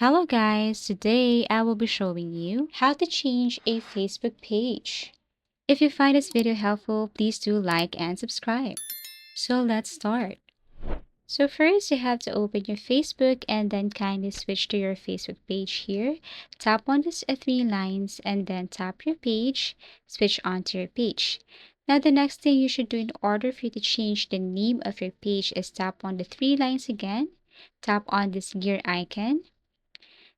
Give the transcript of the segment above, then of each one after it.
Hello guys, today I will be showing you how to change a Facebook page. If you find this video helpful, please do like and subscribe. So let's start. So first you have to open your Facebook and then kindly switch to your Facebook page here. Tap on these three lines and then tap your page, switch onto your page. Now the next thing you should do in order for you to change the name of your page is tap on the three lines again, tap on this gear icon.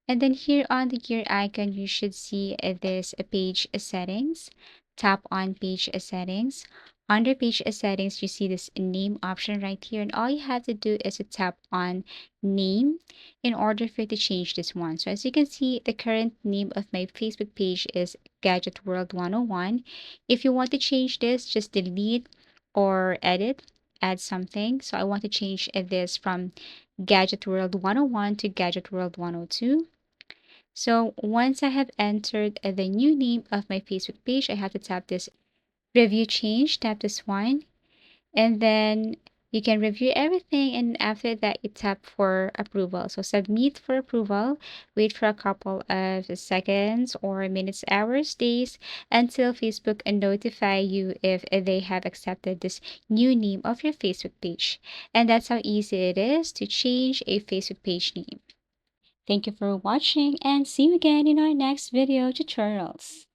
And then here on the gear icon, you should see this page settings. Tap on page settings. Under page settings, you see this name option right here. And all you have to do is to tap on name in order for you to change this one. So as you can see, the current name of my Facebook page is Gadget World 101. If you want to change this, just delete or edit, add something. So I want to change this from Gadget World 101 to Gadget World 102. So once I have entered the new name of my Facebook page, I have to tap this review change, tap this one, and then you can review everything. And after that, you tap for approval. So submit for approval, wait for a couple of seconds or minutes, hours, days until Facebook notify you if they have accepted this new name of your Facebook page. And that's how easy it is to change a Facebook page name. Thank you for watching and see you again in our next video tutorials.